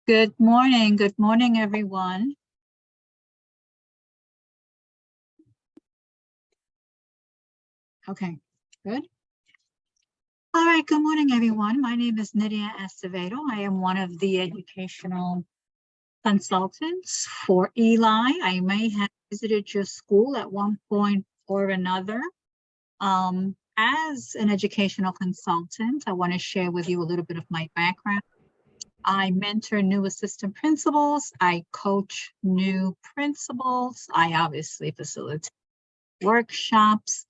Good morning, everyone. Okay, good. All right, good morning, everyone. My name is Nidia Acevedo. I am one of the educational consultants for Eli. I may have visited your school at one point or another. As an educational consultant, I want to share with you a little bit of my background. I mentor new assistant principals. I coach new principals. I obviously facilitate workshops.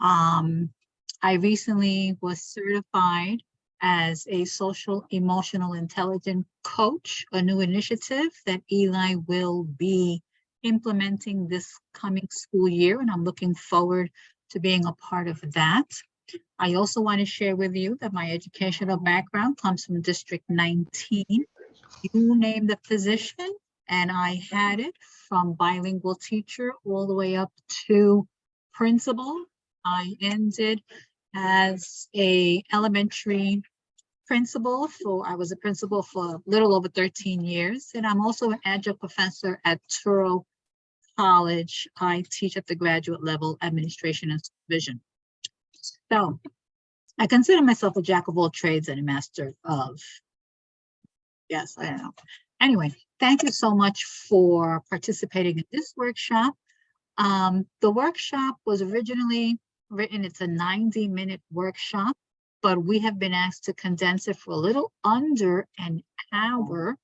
I recently was certified as a social emotional intelligence coach, a new initiative that Eli will be implementing this coming school year, and I'm looking forward to being a part of that. I also want to share with you that my educational background comes from District 19. You name the position, and I had it from bilingual teacher all the way up to principal. I ended as a elementary principal I was a principal for a little over 13 years, and I'm also an adjunct professor at Touro College. I teach at the graduate level, administration and supervision. So I consider myself a jack of all trades and a master of, yes, I don't know. Anyway, thank you so much for participating in this workshop. The workshop was originally written, it's a 90-minute workshop, but we have been asked to condense it for a little under an hour.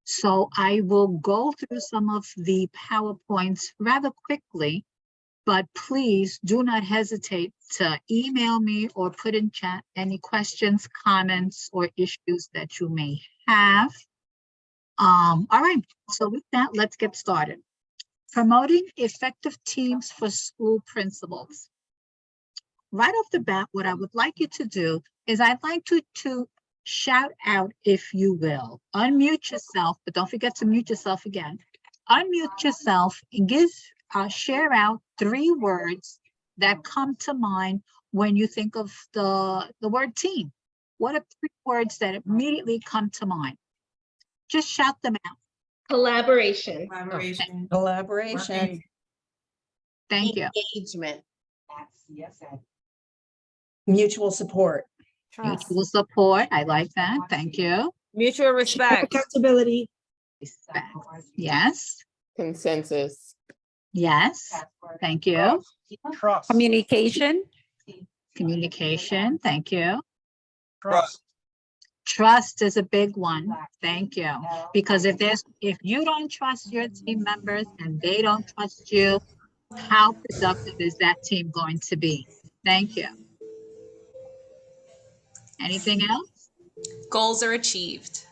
So I will go through some of the PowerPoints rather quickly, but please do not hesitate to email me or put in chat any questions, comments, or issues that you may have. All right, so with that, let's get started. Promoting effective teams for school principals. Right off the bat, what I would like you to do is I'd like to shout out, if you will. Unmute yourself, but don't forget to mute yourself again. Unmute yourself and share out 3 words that come to mind when you think of the word team. What are 3 words that immediately come to mind? Just shout them out. Collaboration. Collaboration. Thank you. Engagement. Mutual support. Mutual support. I like that. Thank you. Mutual respect. Accountability. Respect. Yes. Consensus. Yes. Thank you. Trust. Communication. Communication. Thank you. Trust. Trust is a big one. Thank you. Because if you don't trust your team members and they don't trust you, how productive is that team going to be? Thank you. Anything else? Goals are achieved.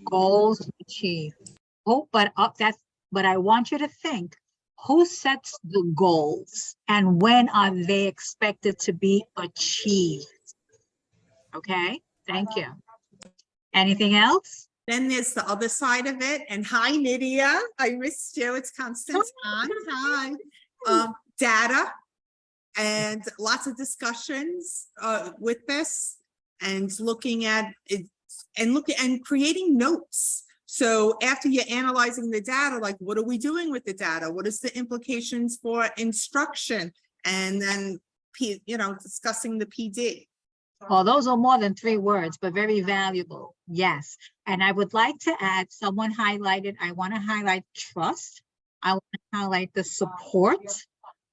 Goals achieved. Oh, but I want you to think, who sets the goals and when are they expected to be achieved? Okay, thank you. Anything else? Then there's the other side of it. And hi, Nidia. I missed you. It's Constance. Hi. Data and lots of discussions with this and looking at it and creating notes. So after you're analyzing the data, like, what are we doing with the data? What is the implications for instruction? And then, discussing the PD. Well, those are more than 3 words, but very valuable. Yes. And I would like to add, someone highlighted, I want to highlight trust. I want to highlight the support.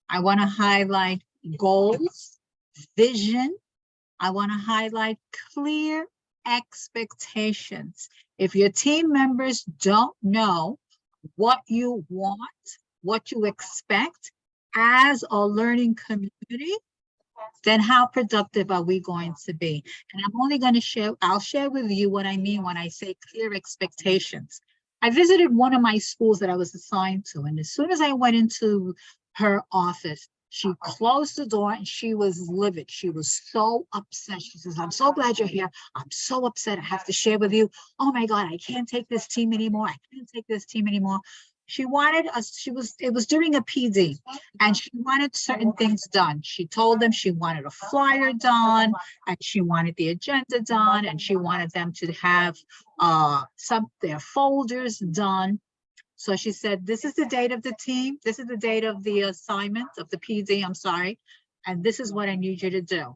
I want to highlight goals, vision. I want to highlight clear expectations. If your team members don't know what you want, what you expect as a learning community, then how productive are we going to be? And I'm only going to I'll share with you what I mean when I say clear expectations. I visited one of my schools that I was assigned to, and as soon as I went into her office, she closed the door and she was livid. She was so upset. She says, "I'm so glad you're here. I'm so upset. I have to share with you. Oh my God, I can't take this team anymore. I can't take this team anymore." She wanted us, it was during a PD, and she wanted certain things done. She told them she wanted a flyer done, and she wanted the agenda done, and she wanted them to have their folders done. So she said, this is the date of the team, this is the date of the assignment of the PD, I'm sorry, and this is what I need you to do.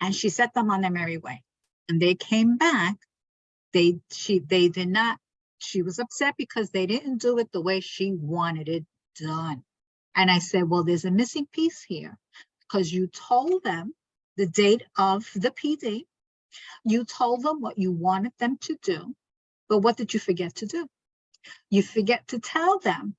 And she set them on their merry way. And they came back, they did not, she was upset because they didn't do it the way she wanted it done. And I said, well, there's a missing piece here, because you told them the date of the PD, you told them what you wanted them to do, but what did you forget to do? You forget to tell them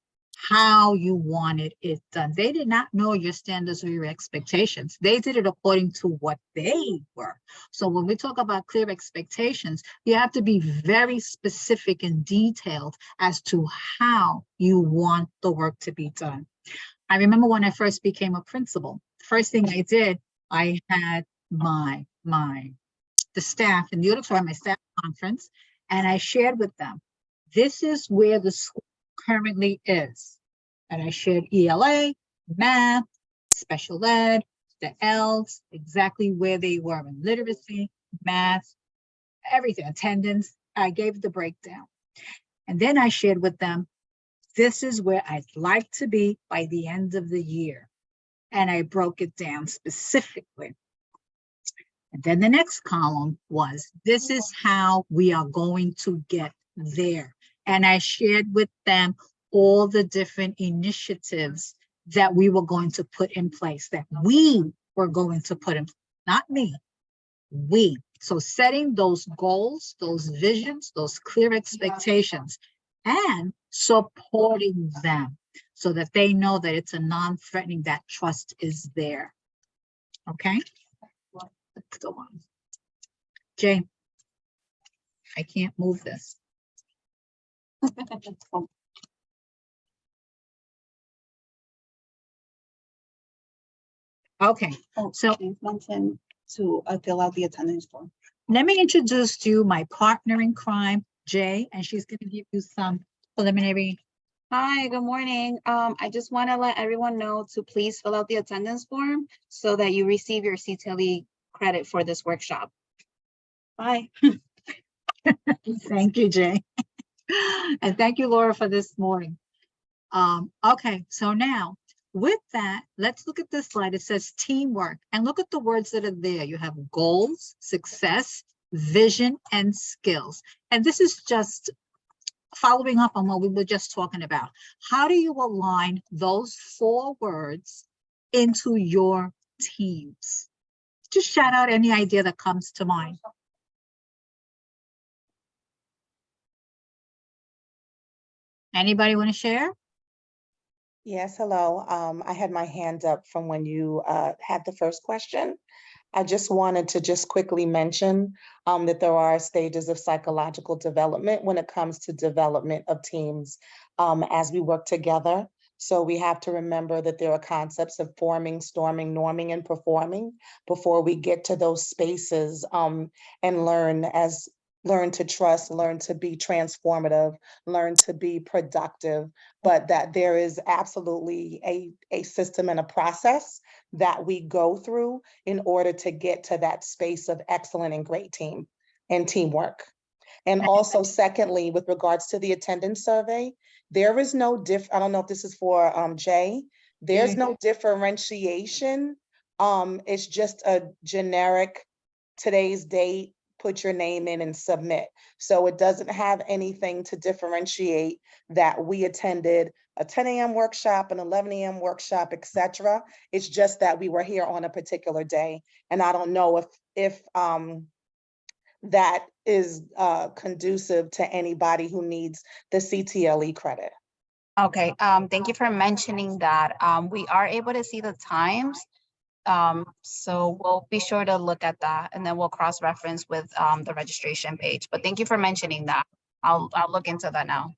how you wanted it done. They did not know your standards or your expectations. They did it according to what they were. So when we talk about clear expectations, you have to be very specific and detailed as to how you want the work to be done. I remember when I first became a principal, the first thing I did, I had the staff in the auditorium, my staff conference, and I shared with them, this is where the school currently is. And I shared ELA, math, special ed, the L's, exactly where they were in literacy, math, everything, attendance. I gave the breakdown. And then I shared with them, this is where I'd like to be by the end of the year. And I broke it down specifically. And then the next column was, this is how we are going to get there. And I shared with them all the different initiatives that we were going to put in place, that we were going to put in, not me, we. So setting those goals, those visions, those clear expectations, and supporting them so that they know that it's a non-threatening, that trust is there. Okay? Let's go on. Jay, I can't move this. Okay, so mentioned to fill out the attendance form. let me introduce to you my partner in crime, Jay, and she's going to give you some preliminary. Hi, good morning. I just want to let everyone know to please fill out the attendance form so that you receive your CTLE credit for this workshop. Bye. Thank you, Jay. And thank you, Laura, for this morning. Okay, so now with that, let's look at this slide. It says teamwork, and look at the words that are there. You have goals, success, vision, and skills. And this is just following up on what we were just talking about. How do you align those 4 words into your teams? Just shout out any idea that comes to mind. Anybody want to share? Yes, hello. I had my hand up from when you had the first question. I just wanted to just quickly mention that there are stages of psychological development when it comes to development of teams as we work together. So we have to remember that there are concepts of forming, storming, norming, and performing before we get to those spaces and learn to trust, learn to be transformative, learn to be productive, but that there is absolutely a system and a process that we go through in order to get to that space of excellent and great team and teamwork. And also, secondly, with regards to the attendance survey, there is no I don't know if this is for Jay, there's no differentiation. It's just a generic today's date, put your name in and submit. So it doesn't have anything to differentiate that we attended a 10 a.m. workshop, an 11 a.m. workshop, etc. It's just that we were here on a particular day. And I don't know if that is conducive to anybody who needs the CTLE credit. Okay, thank you for mentioning that. We are able to see the times. So we'll be sure to look at that and then we'll cross-reference with the registration page. But thank you for mentioning that. I'll look into that now.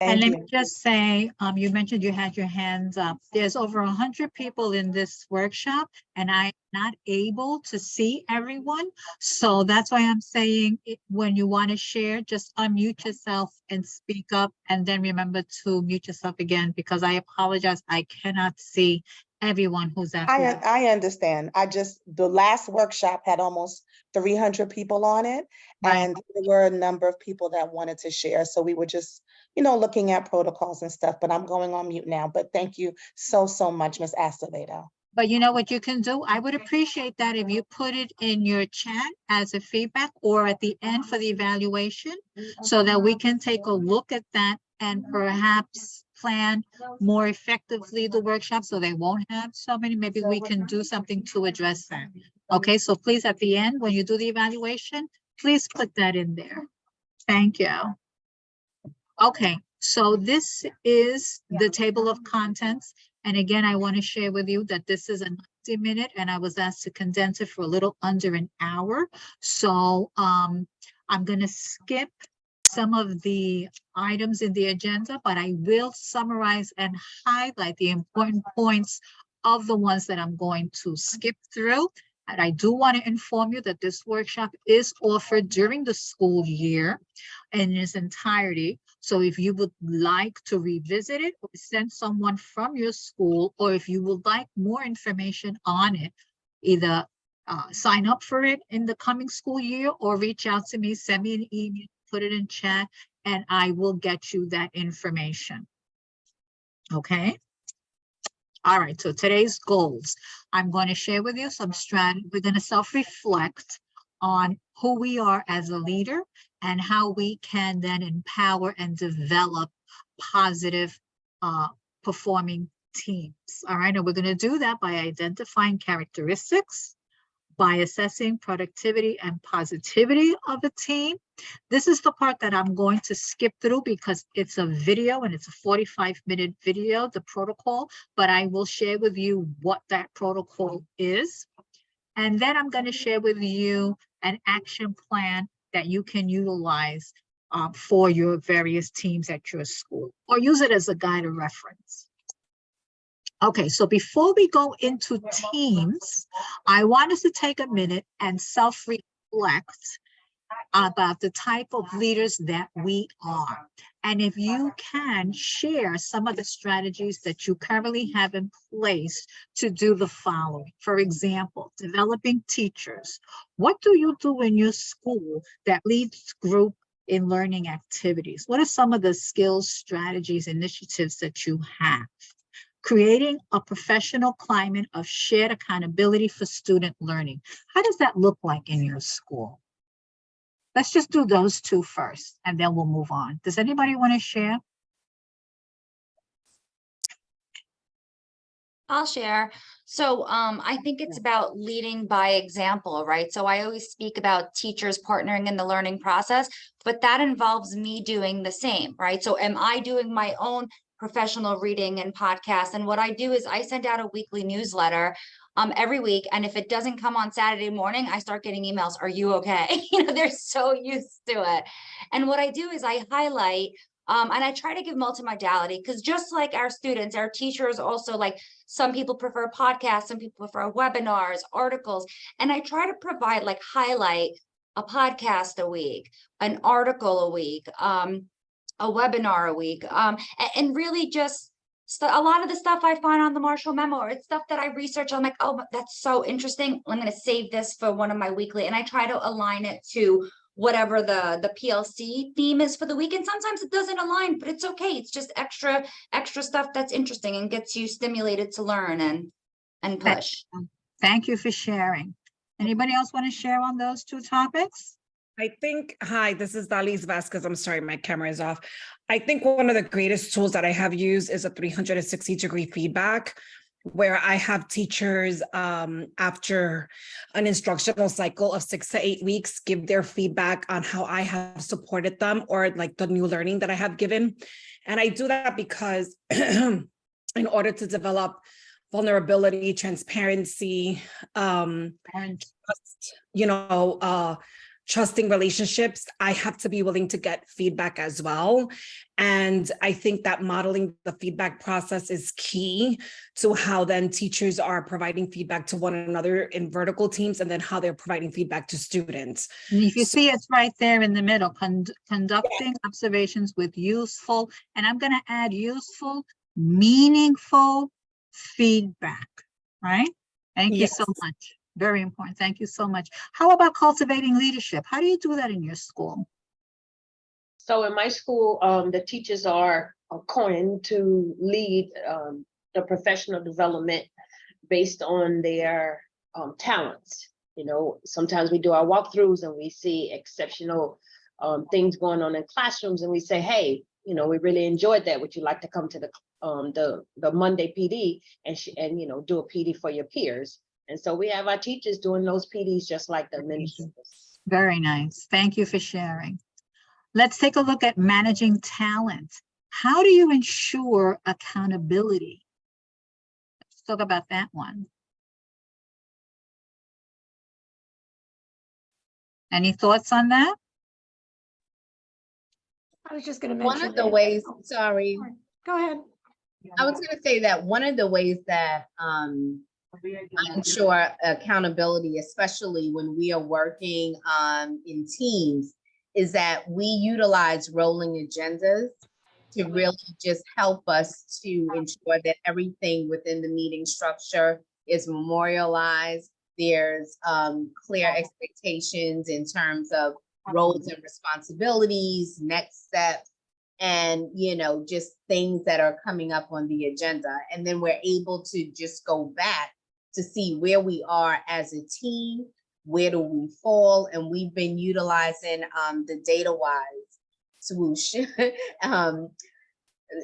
And Thank let me you. just say, you mentioned you had your hands up. There's over 100 people in this workshop, and I'm not able to see everyone. So that's why I'm saying when you want to share, just unmute yourself and speak up, and then remember to mute yourself again, because I apologize. I cannot see everyone who's at work. I understand. The last workshop had almost 300 people on it. Right. And there were a number of people that wanted to share. So we were just, looking at protocols and stuff, but I'm going on mute now. But thank you so, so much, Ms. Acevedo. But you know what you can do? I would appreciate that if you put it in your chat as a feedback or at the end for the evaluation, so that we can take a look at that and perhaps plan more effectively the workshop, so they won't have so many. Maybe we can do something to address that. Okay, so please, at the end, when you do the evaluation, please put that in there. Thank you. Okay, so this is the table of contents. And again, I want to share with you that this is a 90-minute, and I was asked to condense it for a little under an hour. So I'm going to skip some of the items in the agenda, but I will summarize and highlight the important points of the ones that I'm going to skip through. And I do want to inform you that this workshop is offered during the school year in its entirety. So if you would like to revisit it or send someone from your school, or if you would like more information on it, either sign up for it in the coming school year or reach out to me, send me an email, put it in chat, and I will get you that information. Okay. All right, so today's goals. I'm going to share with you some strategy. We're going to self-reflect on who we are as a leader and how we can then empower and develop positive performing teams. All right, and we're going to do that by identifying characteristics, by assessing productivity and positivity of a team. This is the part that I'm going to skip through because it's a video and it's a 45-minute video, the protocol, but I will share with you what that protocol is. And then I'm going to share with you an action plan that you can utilize for your various teams at your school, or use it as a guide or reference. Okay, so before we go into teams, I want us to take a minute and self-reflect about the type of leaders that we are. And if you can share some of the strategies that you currently have in place to do the following. For example, developing teachers. What do you do in your school that leads group in learning activities? What are some of the skills, strategies, initiatives that you have? Creating a professional climate of shared accountability for student learning. How does that look like in your school? Let's just do those two first, and then we'll move on. Does anybody want to share? I'll share. So I think it's about leading by example, right? So I always speak about teachers partnering in the learning process, but that involves me doing the same, right? So am I doing my own professional reading and podcasts? And what I do is I send out a weekly newsletter every week. And if it doesn't come on Saturday morning, I start getting emails. Are you okay? They're so used to it. And what I do is I highlight and I try to give multimodality, because just like our students, our teachers also, like, some people prefer podcasts, some people prefer webinars, articles, and I try to provide, like, highlight a podcast a week, an article a week, a webinar a week, and really just a lot of the stuff I find on the Marshall Memo, or it's stuff that I research. I'm like, oh, that's so interesting. I'm going to save this for one of my weekly, and I try to align it to whatever the PLC theme is for the week. And sometimes it doesn't align, but it's okay. It's just extra stuff that's interesting and gets you stimulated to learn and push. Thank you for sharing. Anybody else want to share on those two topics? I think, hi, this is Dalis Vasquez. I'm sorry, my camera is off. I think one of the greatest tools that I have used is a 360-degree feedback, where I have teachers after an instructional cycle of 6 to 8 weeks give their feedback on how I have supported them, or like the new learning that I have given. And I do that because in order to develop vulnerability, transparency, trust, trusting relationships, I have to be willing to get feedback as well. And I think that modeling the feedback process is key to how then teachers are providing feedback to one another in vertical teams, and then how they're providing feedback to students. And if you see, it's right there in the middle, conducting observations with useful, and I'm going to add useful, meaningful feedback, right? Thank you so Yes. much. Very important. Thank you so much. How about cultivating leadership? How do you do that in your school? So in my school, the teachers are coined to lead the professional development based on their talents. You know, sometimes we do our walkthroughs and we see exceptional things going on in classrooms, and we say, hey, you know, we really enjoyed that. Would you like to come to the Monday PD and you know, do a PD for your peers? And so we have our teachers doing those PDs just like the administrators. Very nice. Thank you for sharing. Let's take a look at managing talent. How do you ensure accountability? Let's talk about that one. Any thoughts on that? I was just going to One mention of the ways, sorry, Go ahead. I was going to say that one of the ways that I ensure accountability, especially when we are working in teams, is that we utilize rolling agendas to really just help us to ensure that everything within the meeting structure is memorialized. There's clear expectations in terms of roles and responsibilities, next steps, and, you know, just things that are coming up on the agenda. And then we're able to just go back to see where we are as a team, where do we fall, and we've been utilizing the DataWise swoosh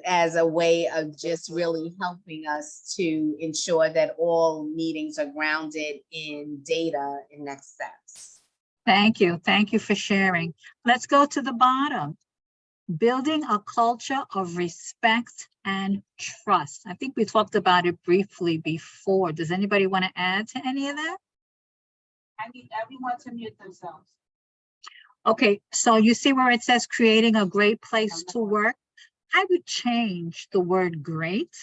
as a way of just really helping us to ensure that all meetings are grounded in data and next steps. Thank you. Thank you for sharing. Let's go to the bottom. Building a culture of respect and trust. I think we talked about it briefly before. Does anybody want to add to any of that? I need everyone to mute themselves. Okay, so you see where it says creating a great place to work? I would change the word great,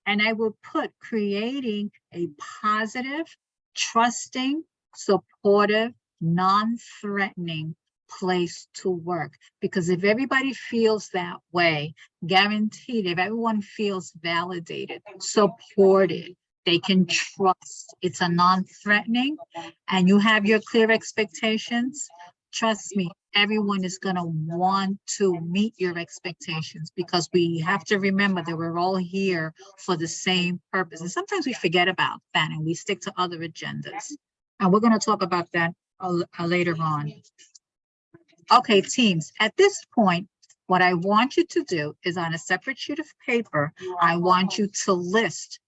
and I would put creating a positive, trusting, supportive, non-threatening place to work. Because if everybody feels that way, guaranteed, if everyone feels validated, supported, they can trust, it's a non-threatening, and you have your clear expectations, trust me, everyone is going to want to meet your expectations, because we have to remember that we're all here for the same purpose. And sometimes we forget about that and we stick to other agendas. And we're going to talk about that later on. Okay, teams, at this point, what I want you to do is, on a separate sheet of paper, I want you to list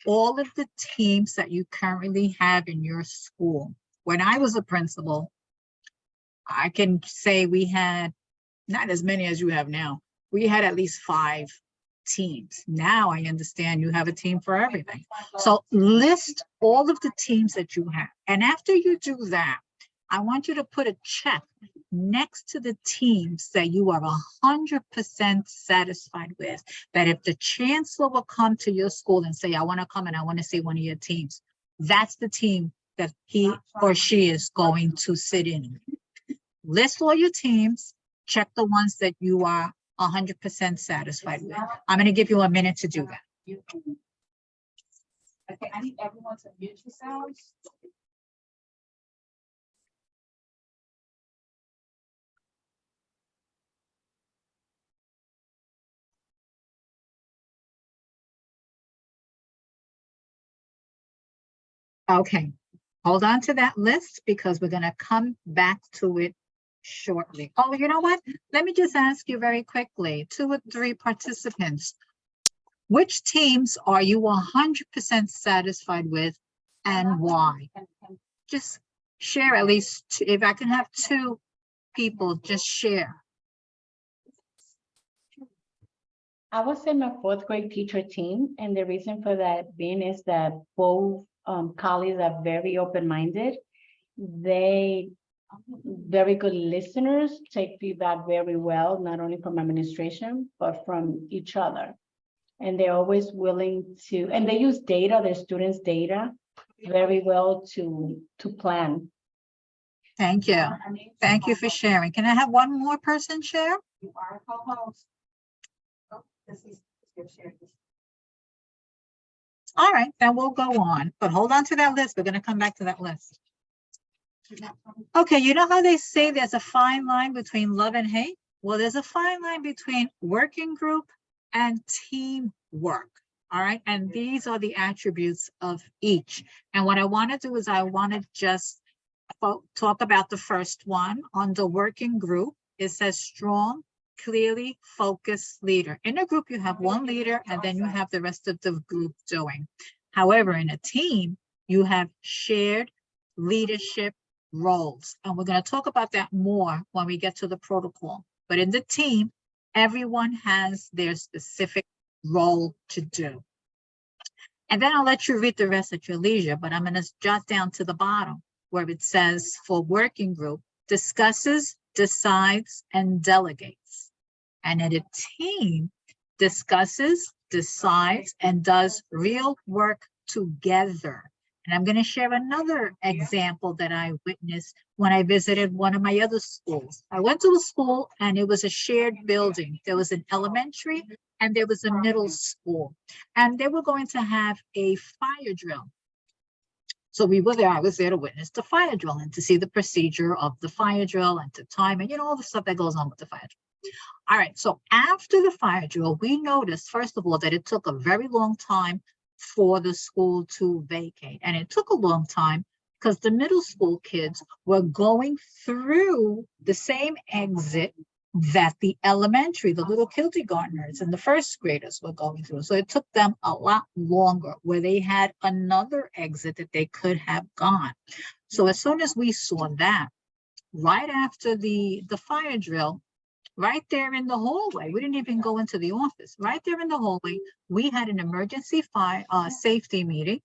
all of the teams that you currently have in your school. When I was a principal, I can say we had not as many as you have now. We had at least 5 teams. Now I understand you have a team for everything. So list all of the teams that you have. And after you do that, I want you to put a check next to the teams that you are 100% satisfied with. That if the chancellor will come to your school and say, I want to come and I want to see one of your teams, that's the team that he or she is going to sit in. List all your teams, check the ones that you are 100% satisfied with. I'm going to give you a minute to do that. Okay, I need everyone to mute yourselves. Okay, hold on to that list because we're going to come back to it shortly. Oh, you know what? Let me just ask you very quickly, 2 or 3 participants, which teams are you 100% satisfied with and why? Just share at least 2. If I can have 2 people, just share. I would say my 4th grade teacher team, and the reason for that being is that both colleagues are very open-minded. They very good listeners, take feedback very well, not only from administration, but from each other. And they're always willing to, and they use data, their students' data, very well to plan. Thank you. Thank you for sharing. Can I have one more person share? You are a co-host. Oh, this is your share. All right, then we'll go on, but hold on to that list. We're going to come back to that list. Okay, you know how they say there's a fine line between love and hate? Well, there's a fine line between working group and teamwork. All right, and these are the attributes of each. And what I want to do is I want to just talk about the first one. Under working group, it says strong, clearly focused leader. In a group, you have one leader and then you have the rest of the group doing. However, in a team, you have shared leadership roles. And we're going to talk about that more when we get to the protocol. But in the team, everyone has their specific role to do. And then I'll let you read the rest at your leisure, but I'm going to jot down to the bottom where it says for working group, discusses, decides, and delegates. And in a team, discusses, decides, and does real work together. And I'm going to share another example that I witnessed when I visited one of my other schools. I went to a school and it was a shared building. There was an elementary and there was a middle school. And they were going to have a fire drill. So we were there, I was there to witness the fire drill and to see the procedure of the fire drill and to time and, you know, all the stuff that goes on with the fire drill. All right, so after the fire drill, we noticed, first of all, that it took a very long time for the school to vacate. And it took a long time because the middle school kids were going through the same exit that the elementary, the little kindergartners and the first graders were going through. So it took them a lot longer where they had another exit that they could have gone. So as soon as we saw that, right after the fire drill, right there in the hallway, we didn't even go into the office, right there in the hallway, we had an emergency fire safety meeting.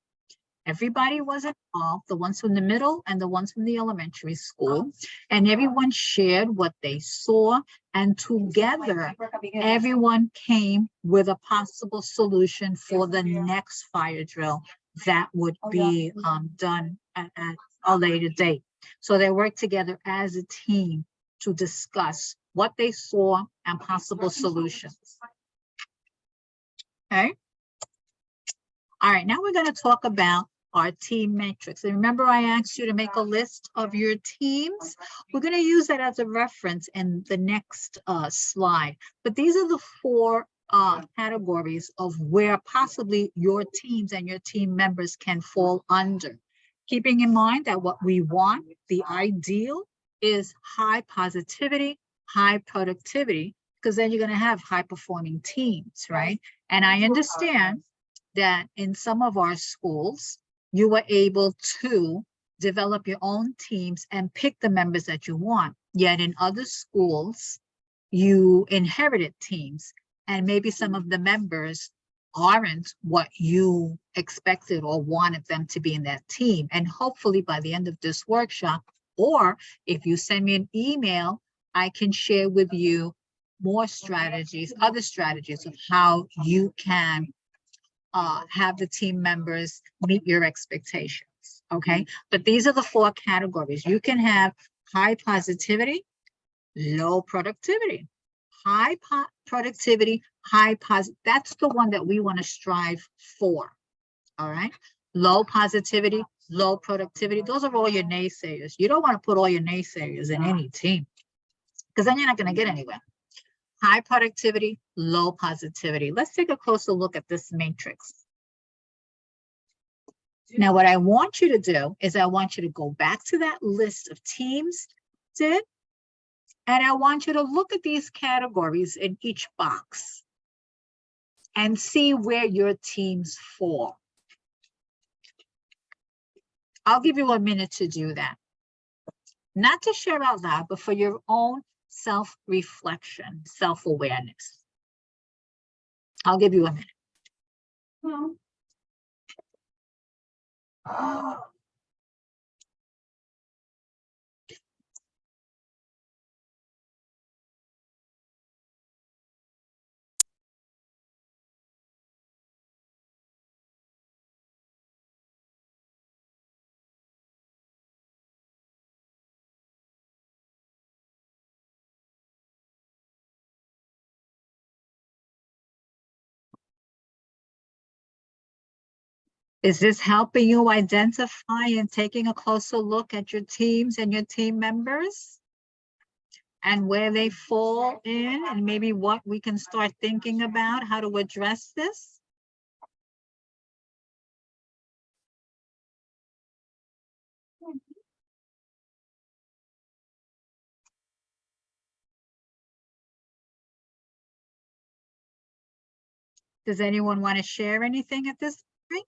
Everybody was involved, the ones from the middle and the ones from the elementary school, and everyone shared what they saw, and together, everyone came with a possible solution for the next fire drill that would be done at a later date. So they worked together as a team to discuss what they saw and possible solutions. Okay. All right, now we're going to talk about our team metrics. And remember, I asked you to make a list of your teams. We're going to use that as a reference in the next slide. But these are the four categories of where possibly your teams and your team members can fall under. Keeping in mind that what we want, the ideal, is high positivity, high productivity, because then you're going to have high performing teams, right? And I understand that in some of our schools, you were able to develop your own teams and pick the members that you want. Yet in other schools, you inherited teams and maybe some of the members aren't what you expected or wanted them to be in that team. And hopefully by the end of this workshop, or if you send me an email, I can share with you more strategies, other strategies of how you can have the team members meet your expectations, okay? But these are the four categories. You can have high positivity, low productivity. High productivity, that's the one that we want to strive for, all right? Low positivity, low productivity, those are all your naysayers. You don't want to put all your naysayers in any team because then you're not going to get anywhere. High productivity, low positivity. Let's take a closer look at this matrix. Now, what I want you to do is I want you to go back to that list of teams, and I want you to look at these categories in each box and see where your teams fall. I'll give you a minute to do that. Not to share out loud, but for your own self-reflection, self-awareness. I'll give you a minute. Is this helping you identify and taking a closer look at your teams and your team members? And where they fall in, and maybe what we can start thinking about, how to address this? Does anyone want to share anything at this point?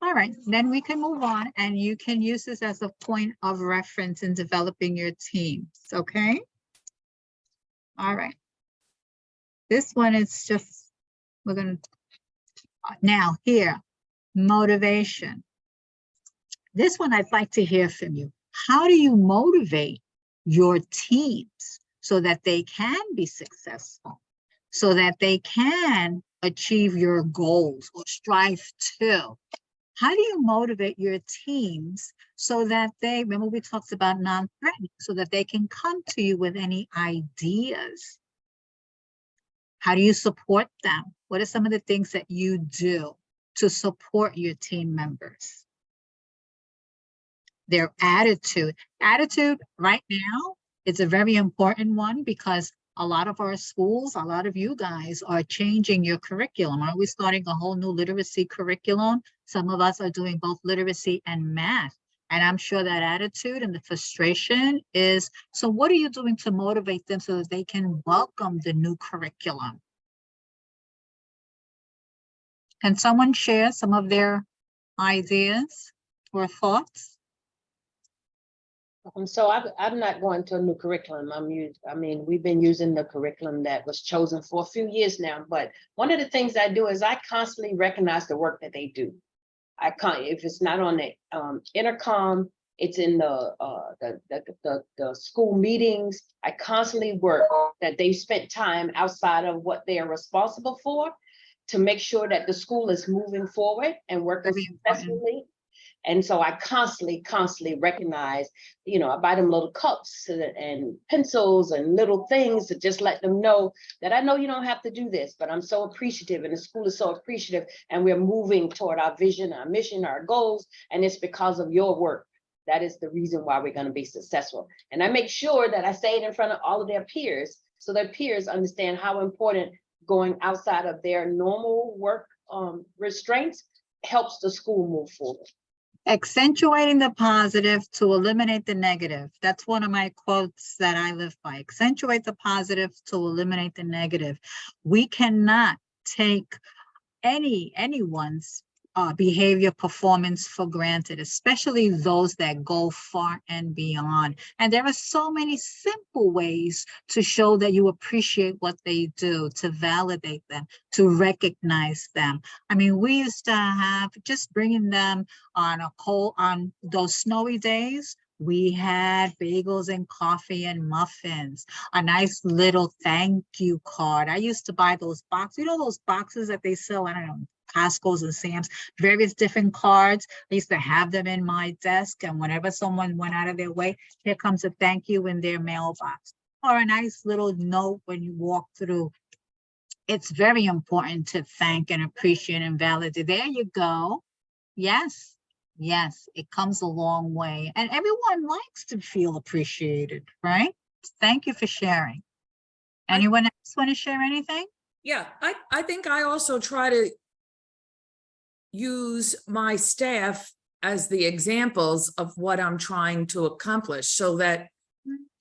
All right, then we can move on, and you can use this as a point of reference in developing your teams, okay? All right. This one is just, we're gonna, now here, motivation. This one I'd like to hear from you. How do you motivate your teams so that they can be successful, so that they can achieve your goals or strive to? How do you motivate your teams so that they, remember we talked about non-threatening, so that they can come to you with any ideas? How do you support them? What are some of the things that you do to support your team members? Their attitude. Attitude right now is a very important one, because a lot of our schools, a lot of you guys are changing your curriculum. Are we starting a whole new literacy curriculum? Some of us are doing both literacy and math. And I'm sure that attitude and the frustration is, so what are you doing to motivate them so that they can welcome the new curriculum? Can someone share some of their ideas or thoughts? So I'm not going to a new curriculum. I mean, we've been using the curriculum that was chosen for a few years now. But one of the things I do is I constantly recognize the work that they do. If it's not on the intercom, it's in the school meetings. I constantly work that they've spent time outside of what they are responsible for to make sure that the school is moving forward and working successfully. And so I constantly recognize, you know, I buy them little cups and pencils and little things to just let them know that I know you don't have to do this, but I'm so appreciative, and the school is so appreciative, and we're moving toward our vision, our mission, our goals, and it's because of your work. That is the reason why we're going to be successful. And I make sure that I say it in front of all of their peers, so their peers understand how important going outside of their normal work restraints helps the school move forward. Accentuating the positive to eliminate the negative. That's one of my quotes that I live by. Accentuate the positive to eliminate the negative. We cannot take anyone's behavior, performance for granted, especially those that go far and beyond. And there are so many simple ways to show that you appreciate what they do, to validate them, to recognize them. I mean, we used to have, just bringing them on on those snowy days, we had bagels and coffee and muffins, a nice little thank you card. I used to buy those boxes, you know, those boxes that they sell, I don't know, Costco's and Sam's, various different cards. I used to have them in my desk, and whenever someone went out of their way, here comes a thank you in their mailbox, or a nice little note when you walk through. It's very important to thank and appreciate and validate. There you go. Yes, yes, it comes a long way, and everyone likes to feel appreciated, right? Thank you for sharing. Anyone else want to share anything? Yeah, I think I also try to use my staff as the examples of what I'm trying to accomplish, so that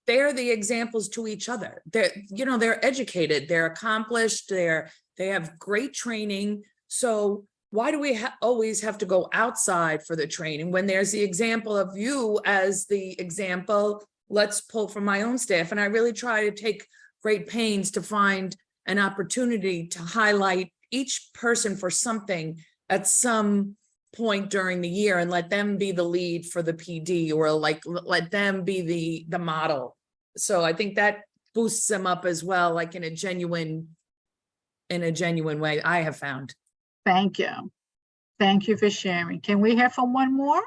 they're the examples to each other. They're educated, they're accomplished, they have great training. So why do we always have to go outside for the training when there's the example of you as the example? Let's pull from my own staff. And I really try to take great pains to find an opportunity to highlight each person for something at some point during the year, and let them be the lead for the PD, or like let them be the model. So I think that boosts them up as well, like in a genuine way, I have found. Thank you. Thank you for sharing. Can we hear from one more?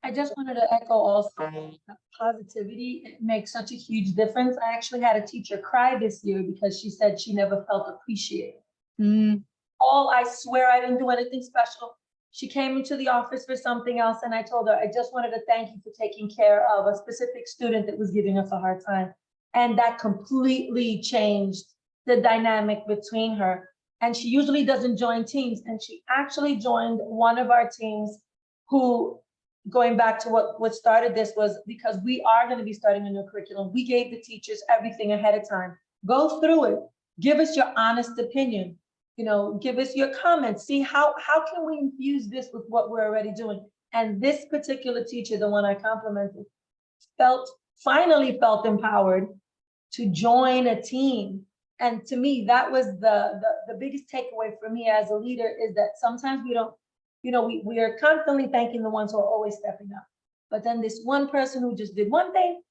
I just wanted to echo also that positivity. It makes such a huge difference. I actually had a teacher cry this year because she said she never felt appreciated. I swear I didn't do anything special. She came into the office for something else and I told her, I just wanted to thank you for taking care of a specific student that was giving us a hard time. And that completely changed the dynamic between her. And she usually doesn't join teams. And she actually joined one of our teams who, going back to what started this, was because we are going to be starting a new curriculum. We gave the teachers everything ahead of time. Go through it. Give us your honest opinion. Give us your comments. See how can we infuse this with what we're already doing? And this particular teacher, the one I complimented, finally felt empowered to join a team. And to me, that was the biggest takeaway for me as a leader, is that sometimes we don't, we are constantly thanking the ones who are always stepping up. But then this one person who just did one thing,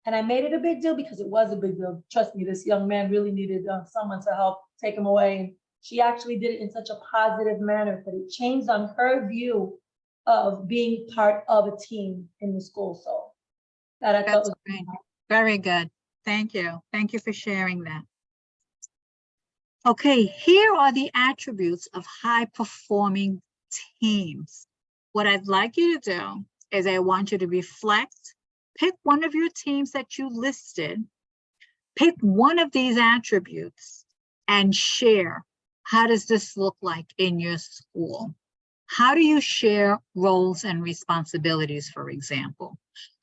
and I made it a big deal because it was a big deal. Trust me, this young man really needed someone to help take him away. She actually did it in such a positive manner that it changed on her view of being part of a team in the school. So that I thought was great. Very good. Thank you. Thank you for sharing that. Okay, here are the attributes of high-performing teams. What I'd like you to do is I want you to reflect, pick one of your teams that you listed, pick one of these attributes and share. How does this look like in your school? How do you share roles and responsibilities, for example?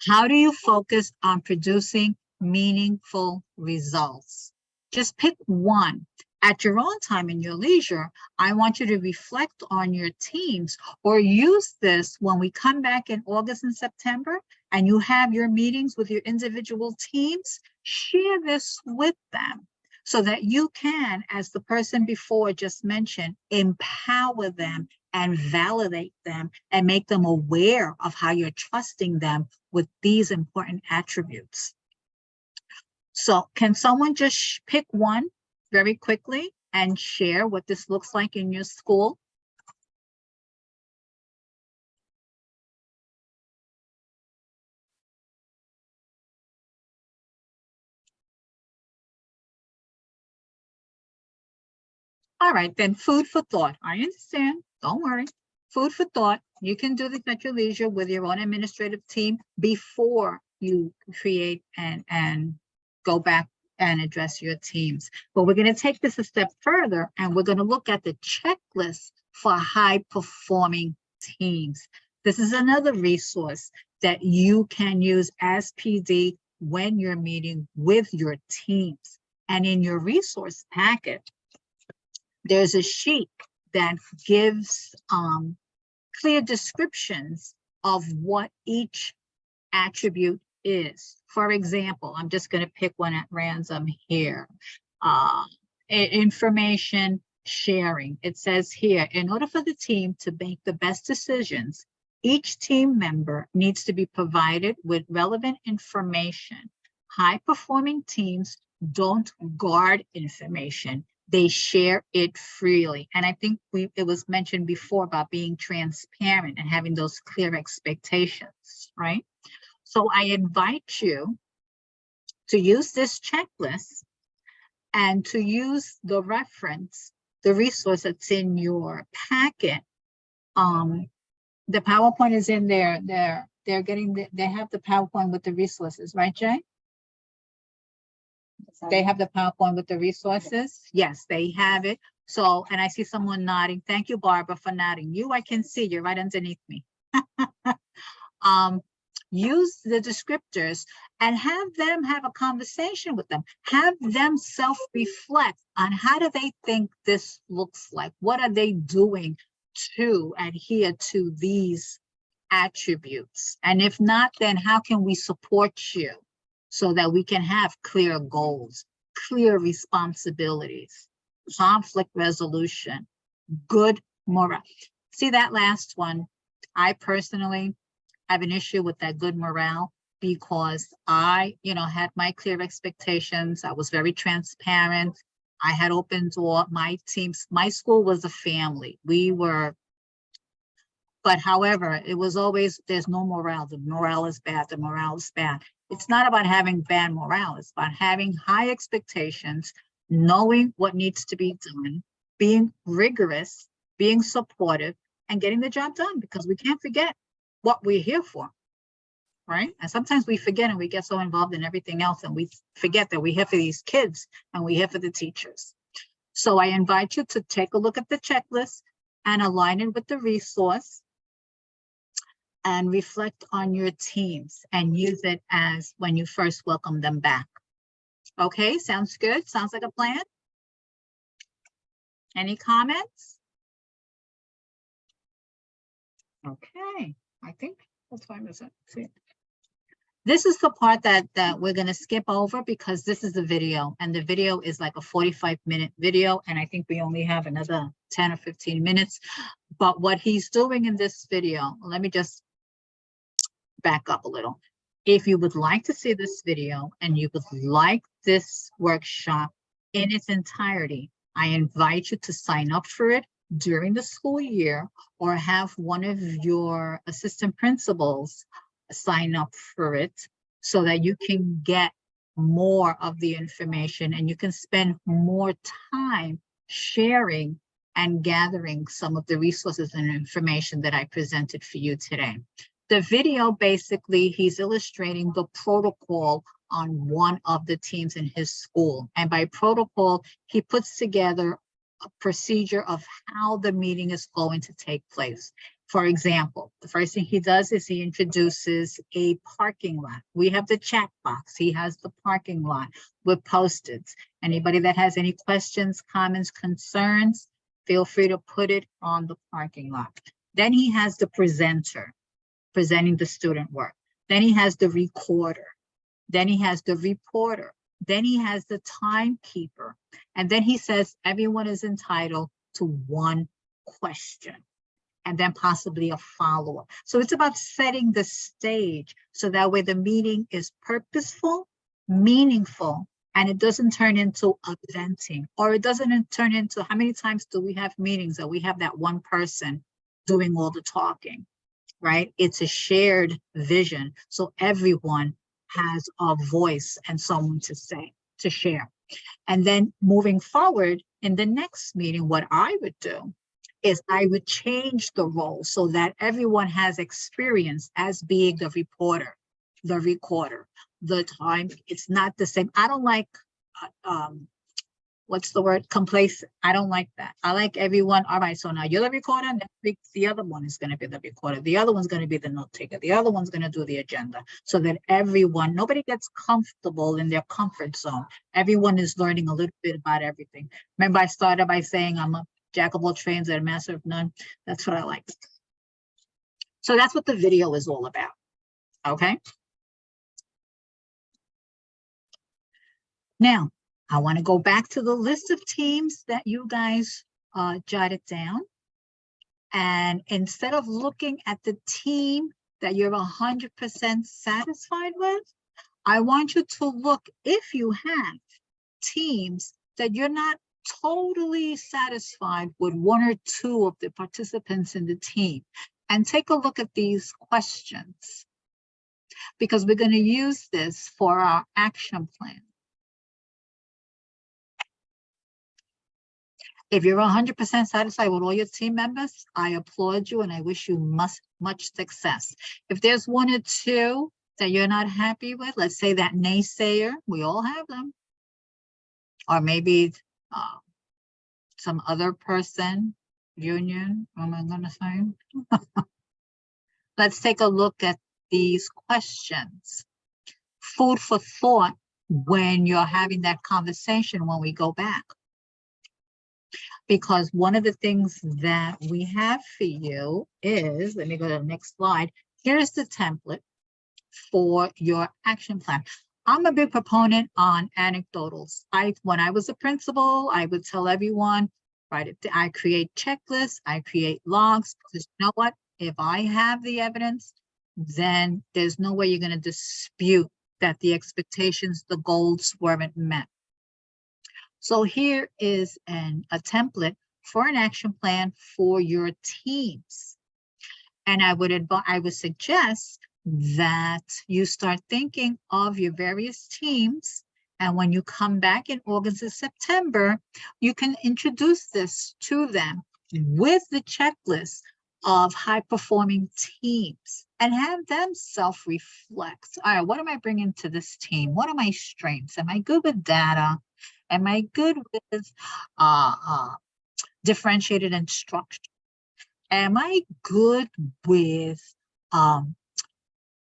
How do you focus on producing meaningful results? Just pick one. At your own time in your leisure, I want you to reflect on your teams, or use this when we come back in August and September and you have your meetings with your individual teams. Share this with them so that you can, as the person before just mentioned, empower them and validate them and make them aware of how you're trusting them with these important attributes. So can someone just pick one very quickly and share what this looks like in your school? All right, then food for thought. I understand. Don't worry. Food for thought. You can do this at your leisure with your own administrative team before you create and go back and address your teams. But we're going to take this a step further, and we're going to look at the checklist for high-performing teams. This is another resource that you can use as PD when you're meeting with your teams. And in your resource packet, there's a sheet that gives clear descriptions of what each attribute is. For example, I'm just going to pick one at random here. Information sharing. It says here, in order for the team to make the best decisions, each team member needs to be provided with relevant information. High-performing teams don't guard information. They share it freely. And I think it was mentioned before about being transparent and having those clear expectations, right? So I invite you to use this checklist and to use the reference, the resource that's in your packet. The PowerPoint is in there. They have the PowerPoint with the resources, right, Jay? They have the PowerPoint with the resources. Yes, they have it. So, and I see someone nodding. Thank you, Barbara, for nodding. You, I can see you're right underneath me. Use the descriptors and have them have a conversation with them. Have them self-reflect on how do they think this looks like? What are they doing to adhere to these attributes? And if not, then how can we support you so that we can have clear goals, clear responsibilities, conflict resolution, good morale? See that last one? I personally have an issue with that good morale because I, had my clear expectations. I was very transparent. I had open door. My teams, my school was a family. We were But however, it was always, there's no morale. The morale is bad. The morale is bad. It's not about having bad morale. It's about having high expectations, knowing what needs to be done, being rigorous, being supportive, and getting the job done, because we can't forget what we're here for, right? And sometimes we forget and we get so involved in everything else and we forget that we're here for these kids and we're here for the teachers. So I invite you to take a look at the checklist and align it with the resource and reflect on your teams and use it as when you first welcome them back. Okay, sounds good? Sounds like a plan? Any comments? Okay, I think that's fine. Is it? See. This is the part that we're going to skip over because this is the video, and the video is like a 45-minute video, and I think we only have another 10 or 15 minutes. But what he's doing in this video, let me just back up a little. If you would like to see this video and you would like this workshop in its entirety, I invite you to sign up for it during the school year, or have one of your assistant principals sign up for it so that you can get more of the information and you can spend more time sharing and gathering some of the resources and information that I presented for you today. The video, basically, he's illustrating the protocol on one of the teams in his school. And by protocol, he puts together a procedure of how the meeting is going to take place. For example, the first thing he does is he introduces a parking lot. We have the chat box. He has the parking lot with Post-its. Anybody that has any questions, comments, concerns, feel free to put it on the parking lot. Then he has the presenter presenting the student work. Then he has the recorder. Then he has the reporter. Then he has the timekeeper. And then he says everyone is entitled to one question, and then possibly a follow-up. So it's about setting the stage so that way the meeting is purposeful, meaningful, and it doesn't turn into eventing, or it doesn't turn into, how many times do we have meetings that we have that one person doing all the talking, right? It's a shared vision. So everyone has a voice and someone to say, to share. And then moving forward in the next meeting, what I would do is I would change the role so that everyone has experience as being the reporter, the recorder, the time. It's not the same. I don't like, what's the word? Complacent. I don't like that. I like everyone. All right, so now you're the recorder, and the other one is going to be the recorder. The other one's going to be the note taker. The other one's going to do the agenda, so that everyone, nobody gets comfortable in their comfort zone. Everyone is learning a little bit about everything. Remember, I started by saying I'm a jack of all trades and a master of none. That's what I like. So that's what the video is all about. Okay. Now, I want to go back to the list of teams that you guys jotted down. And instead of looking at the team that you're 100% satisfied with, I want you to look, if you have teams that you're not totally satisfied with one or two of the participants in the team, and take a look at these questions, because we're going to use this for our action plan. If you're 100% satisfied with all your team members, I applaud you and I wish you much success. If there's one or two that you're not happy with, let's say that naysayer, we all have them, or maybe some other person, union, what am I gonna say? Let's take a look at these questions. Food for thought when you're having that conversation when we go back. Because one of the things that we have for you is, let me go to the next slide. Here's the template for your action plan. I'm a big proponent on anecdotals. When I was a principal, I would tell everyone, right, I create checklists, I create logs, because you know what? If I have the evidence, then there's no way you're going to dispute that the expectations, the goals weren't met. So here is a template for an action plan for your teams. And I would suggest that you start thinking of your various teams. And when you come back in August and September, you can introduce this to them with the checklist of high-performing teams and have them self-reflect. All right, what am I bringing to this team? What are my strengths? Am I good with data? Am I good with differentiated instruction? Am I good with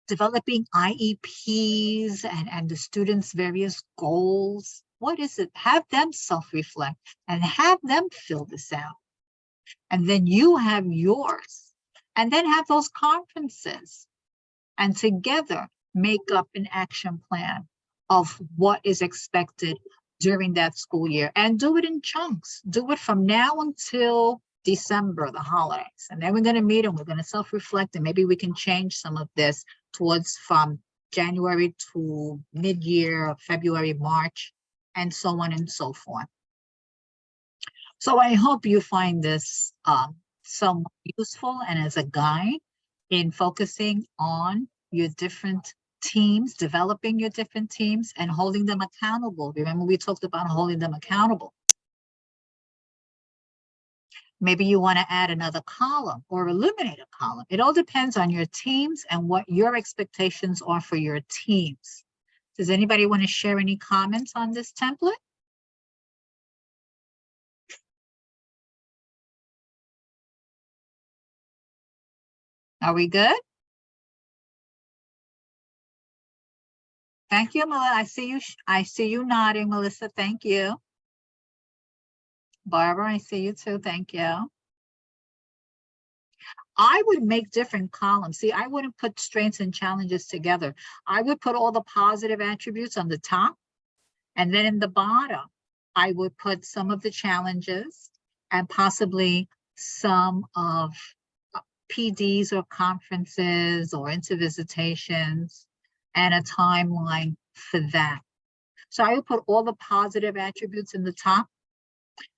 developing IEPs and the students' various goals? What is it? Have them self-reflect and have them fill this out. And then you have yours. And then have those conferences. And together make up an action plan of what is expected during that school year. And do it in chunks. Do it from now until December, the holidays. And then we're going to meet and we're going to self-reflect, and maybe we can change some of this towards from January to mid-year, February, March, and so on and so forth. So I hope you find this somewhat useful and as a guide in focusing on your different teams, developing your different teams and holding them accountable. Remember, we talked about holding them accountable. Maybe you want to add another column or eliminate a column. It all depends on your teams and what your expectations are for your teams. Does anybody want to share any comments on this template? Are we good? Thank you, Melissa. I see you nodding, Melissa. Thank you. Barbara, I see you too. Thank you. I would make different columns. See, I wouldn't put strengths and challenges together. I would put all the positive attributes on the top, and then in the bottom, I would put some of the challenges and possibly some of PDs or conferences or intervisitations and a timeline for that. So I would put all the positive attributes in the top,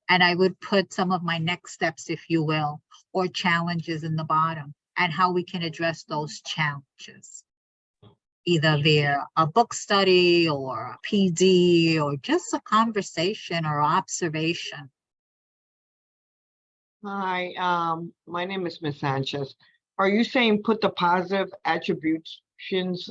and I would put some of my next steps, if you will, or challenges in the bottom, and how we can address those challenges, either via a book study or a PD or just a conversation or observation. Hi, my name is Ms. Sanchez. Are you saying put the positive attributions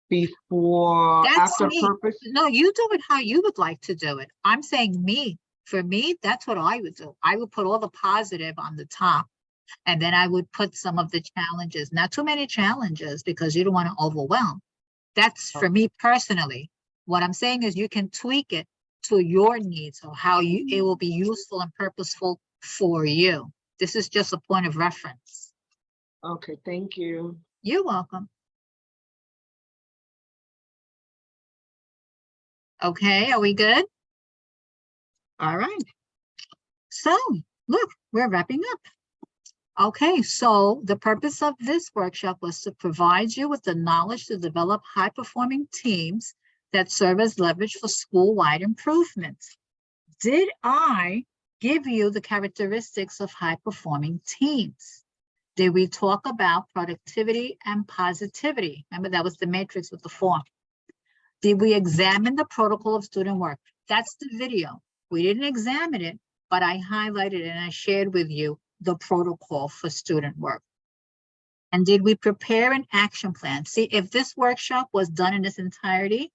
before, That's after me. purpose? No, you do it how you would like to do it. I'm saying me. For me, that's what I would do. I would put all the positive on the top, and then I would put some of the challenges. Not too many challenges because you don't want to overwhelm. That's for me personally. What I'm saying is you can tweak it to your needs or how it will be useful and purposeful for you. This is just a point of reference. Okay, thank you. You're welcome. Okay, are we good? All right. So look, we're wrapping up. Okay, so the purpose of this workshop was to provide you with the knowledge to develop high-performing teams that serve as leverage for school-wide improvements. Did I give you the characteristics of high-performing teams? Did we talk about productivity and positivity? Remember, that was the matrix with the form. Did we examine the protocol of student work? That's the video. We didn't examine it, but I highlighted and I shared with you the protocol for student work. And did we prepare an action plan? See, if this workshop was done in its entirety,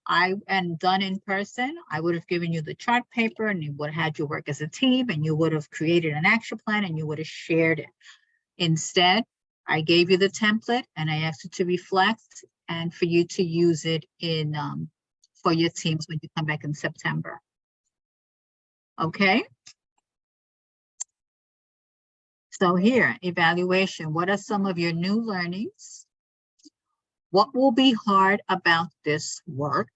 and done in person, I would have given you the chart paper and you would have had you work as a team and you would have created an action plan and you would have shared it. Instead, I gave you the template and I asked you to reflect and for you to use it in for your teams when you come back in September. Okay. So here, evaluation. What are some of your new learnings? What will be hard about this work?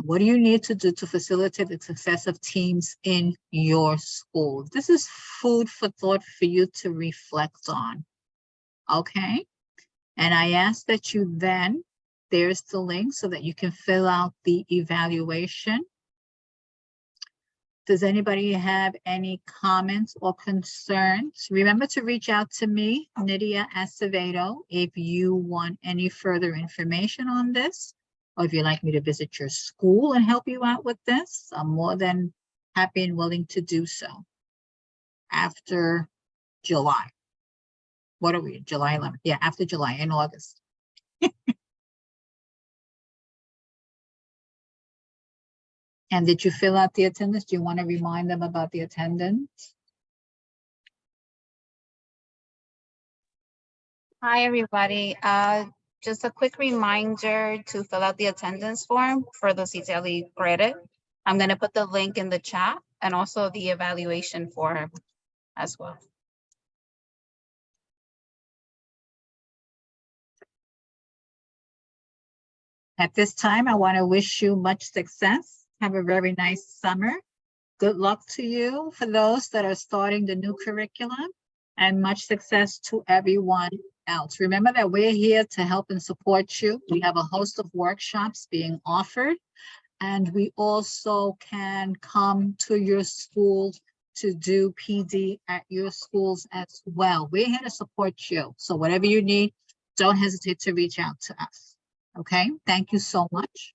What do you need to do to facilitate the success of teams in your school? This is food for thought for you to reflect on. Okay. And I ask that you then, there's the link so that you can fill out the evaluation. Does anybody have any comments or concerns? Remember to reach out to me, Nidia Acevedo, if you want any further information on this, or if you'd like me to visit your school and help you out with this. I'm more than happy and willing to do so after July. What are we, July 11th? Yeah, after July, in August. And did you fill out the attendance? Do you want to remind them about the attendance? Hi, everybody. Just a quick reminder to fill out the attendance form for the CTLE credit. I'm going to put the link in the chat and also the evaluation form as well. At this time, I want to wish you much success. Have a very nice summer. Good luck to you for those that are starting the new curriculum, and much success to everyone else. Remember that we're here to help and support you. We have a host of workshops being offered, and we also can come to your school to do PD at your schools as well. We're here to support you. So whatever you need, don't hesitate to reach out to us. Okay, thank you so much.